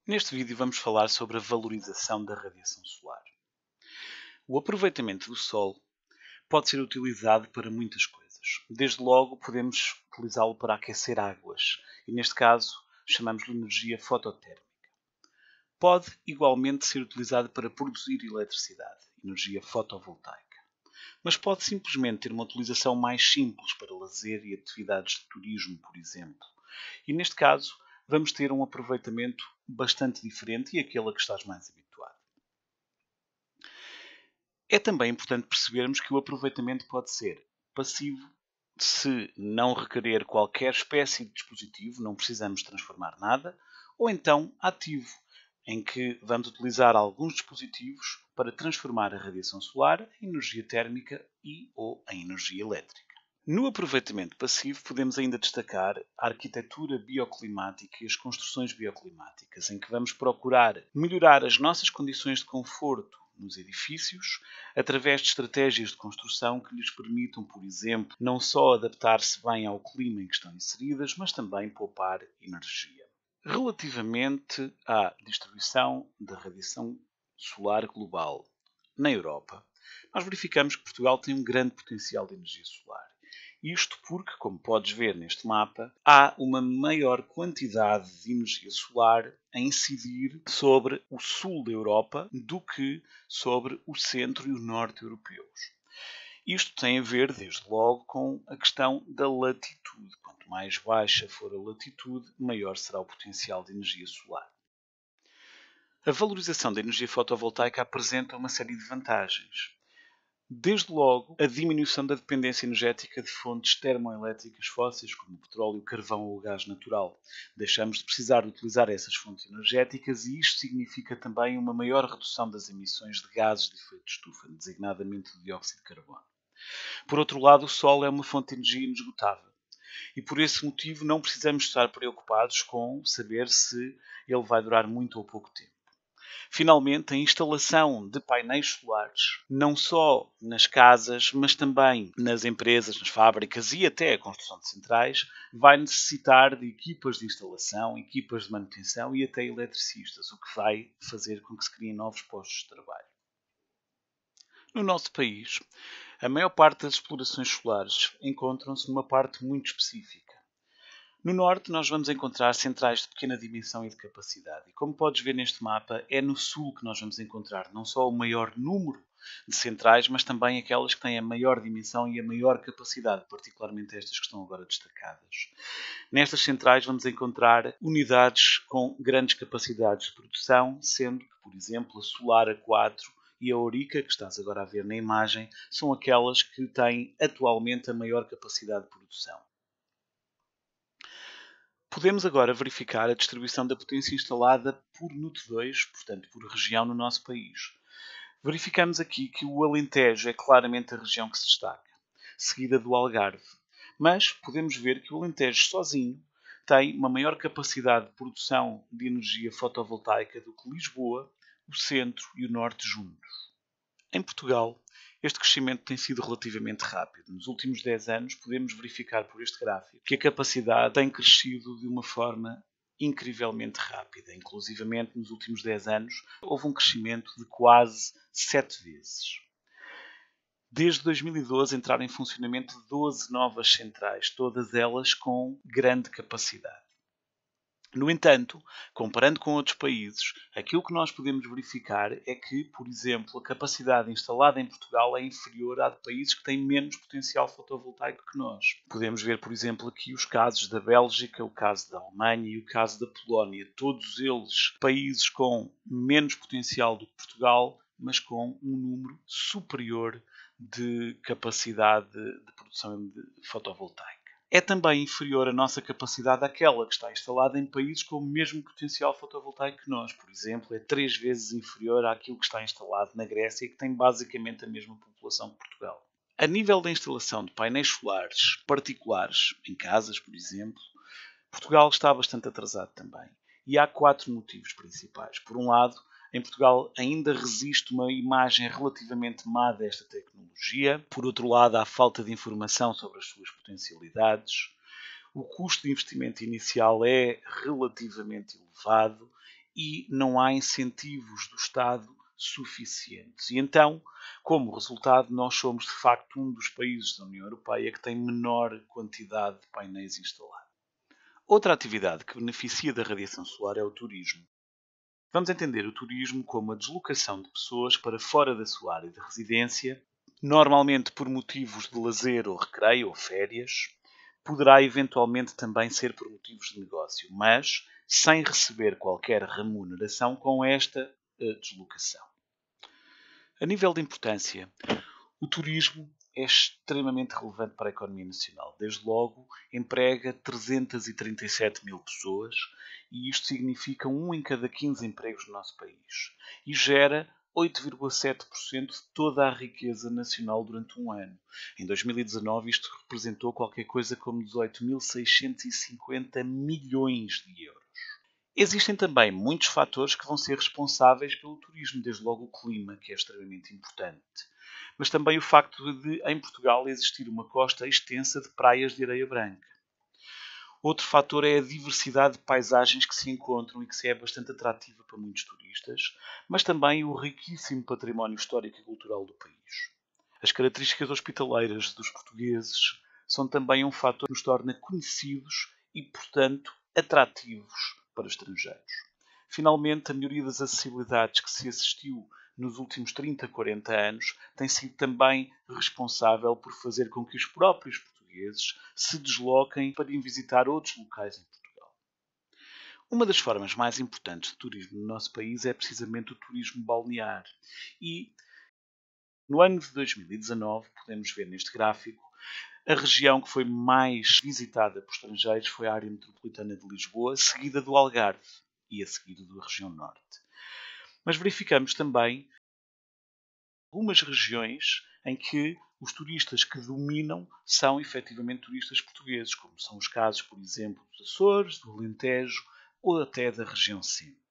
Neste vídeo vamos falar sobre a valorização da radiação solar. O aproveitamento do Sol pode ser utilizado para muitas coisas. Desde logo podemos utilizá-lo para aquecer águas e neste caso chamamos-lhe energia fototérmica. Pode igualmente ser utilizado para produzir eletricidade, energia fotovoltaica. Mas pode simplesmente ter uma utilização mais simples para lazer e atividades de turismo, por exemplo. E neste caso vamos ter um aproveitamento bastante diferente e aquele a que estás mais habituado. É também importante percebermos que o aproveitamento pode ser passivo, se não requerer qualquer espécie de dispositivo, não precisamos transformar nada, ou então ativo, em que vamos utilizar alguns dispositivos para transformar a radiação solar em energia térmica e ou em energia elétrica. No aproveitamento passivo podemos ainda destacar a arquitetura bioclimática e as construções bioclimáticas, em que vamos procurar melhorar as nossas condições de conforto nos edifícios, através de estratégias de construção que lhes permitam, por exemplo, não só adaptar-se bem ao clima em que estão inseridas, mas também poupar energia. Relativamente à distribuição da radiação solar global na Europa, nós verificamos que Portugal tem um grande potencial de energia solar. Isto porque, como podes ver neste mapa, há uma maior quantidade de energia solar a incidir sobre o sul da Europa do que sobre o centro e o norte europeus. Isto tem a ver, desde logo, com a questão da latitude. Quanto mais baixa for a latitude, maior será o potencial de energia solar. A valorização da energia fotovoltaica apresenta uma série de vantagens. Desde logo, a diminuição da dependência energética de fontes termoelétricas fósseis, como o petróleo, o carvão ou o gás natural. Deixamos de precisar de utilizar essas fontes energéticas e isto significa também uma maior redução das emissões de gases de efeito de estufa, designadamente o dióxido de carbono. Por outro lado, o Sol é uma fonte de energia inesgotável e por esse motivo não precisamos estar preocupados com saber se ele vai durar muito ou pouco tempo. Finalmente, a instalação de painéis solares, não só nas casas, mas também nas empresas, nas fábricas e até a construção de centrais, vai necessitar de equipas de instalação, equipas de manutenção e até eletricistas, o que vai fazer com que se criem novos postos de trabalho. No nosso país, a maior parte das explorações solares encontram-se numa parte muito específica. No norte, nós vamos encontrar centrais de pequena dimensão e de capacidade. E como podes ver neste mapa, é no sul que nós vamos encontrar não só o maior número de centrais, mas também aquelas que têm a maior dimensão e a maior capacidade, particularmente estas que estão agora destacadas. Nestas centrais vamos encontrar unidades com grandes capacidades de produção, sendo que, por exemplo, a Solar A4 e a Orica, que estás agora a ver na imagem, são aquelas que têm atualmente a maior capacidade de produção. Podemos agora verificar a distribuição da potência instalada por NUT2, portanto por região no nosso país. Verificamos aqui que o Alentejo é claramente a região que se destaca, seguida do Algarve. Mas podemos ver que o Alentejo sozinho tem uma maior capacidade de produção de energia fotovoltaica do que Lisboa, o centro e o norte juntos. Em Portugal, este crescimento tem sido relativamente rápido. Nos últimos 10 anos, podemos verificar por este gráfico que a capacidade tem crescido de uma forma incrivelmente rápida. Inclusivamente, nos últimos 10 anos, houve um crescimento de quase 7 vezes. Desde 2012 entraram em funcionamento 12 novas centrais, todas elas com grande capacidade. No entanto, comparando com outros países, aquilo que nós podemos verificar é que, por exemplo, a capacidade instalada em Portugal é inferior à de países que têm menos potencial fotovoltaico que nós. Podemos ver, por exemplo, aqui os casos da Bélgica, o caso da Alemanha e o caso da Polónia. Todos eles países com menos potencial do que Portugal, mas com um número superior de capacidade de produção fotovoltaica. É também inferior a nossa capacidade àquela que está instalada em países com o mesmo potencial fotovoltaico que nós. Por exemplo, é 3 vezes inferior àquilo que está instalado na Grécia, que tem basicamente a mesma população que Portugal. A nível da instalação de painéis solares particulares, em casas, por exemplo, Portugal está bastante atrasado também. E há 4 motivos principais. Por um lado, em Portugal ainda resiste uma imagem relativamente má desta tecnologia. Por outro lado, há falta de informação sobre as suas potencialidades. O custo de investimento inicial é relativamente elevado e não há incentivos do Estado suficientes. E então, como resultado, nós somos de facto um dos países da União Europeia que tem menor quantidade de painéis instalados. Outra atividade que beneficia da radiação solar é o turismo. Vamos entender o turismo como a deslocação de pessoas para fora da sua área de residência, normalmente por motivos de lazer ou recreio ou férias. Poderá eventualmente também ser por motivos de negócio, mas sem receber qualquer remuneração com esta deslocação. A nível de importância, o turismo é extremamente relevante para a economia nacional. Desde logo, emprega 337 mil pessoas e isto significa 1 em cada 15 empregos no nosso país. E gera 8,7% de toda a riqueza nacional durante um ano. Em 2019, isto representou qualquer coisa como 18.650 milhões de euros. Existem também muitos fatores que vão ser responsáveis pelo turismo, desde logo o clima, que é extremamente importante. Mas também o facto de, em Portugal, existir uma costa extensa de praias de areia branca. Outro fator é a diversidade de paisagens que se encontram e que se é bastante atrativa para muitos turistas, mas também o riquíssimo património histórico e cultural do país. As características hospitaleiras dos portugueses são também um fator que nos torna conhecidos e, portanto, atrativos para estrangeiros. Finalmente, a melhoria das acessibilidades que se assistiu nos últimos 30, 40 anos tem sido também responsável por fazer com que os próprios portugueses se desloquem para ir visitar outros locais em Portugal. Uma das formas mais importantes de turismo no nosso país é precisamente o turismo balnear. E no ano de 2019, podemos ver neste gráfico, a região que foi mais visitada por estrangeiros foi a área metropolitana de Lisboa, seguida do Algarve e a seguir da região norte. Mas verificamos também algumas regiões em que os turistas que dominam são efetivamente turistas portugueses, como são os casos, por exemplo, dos Açores, do Alentejo ou até da região centro.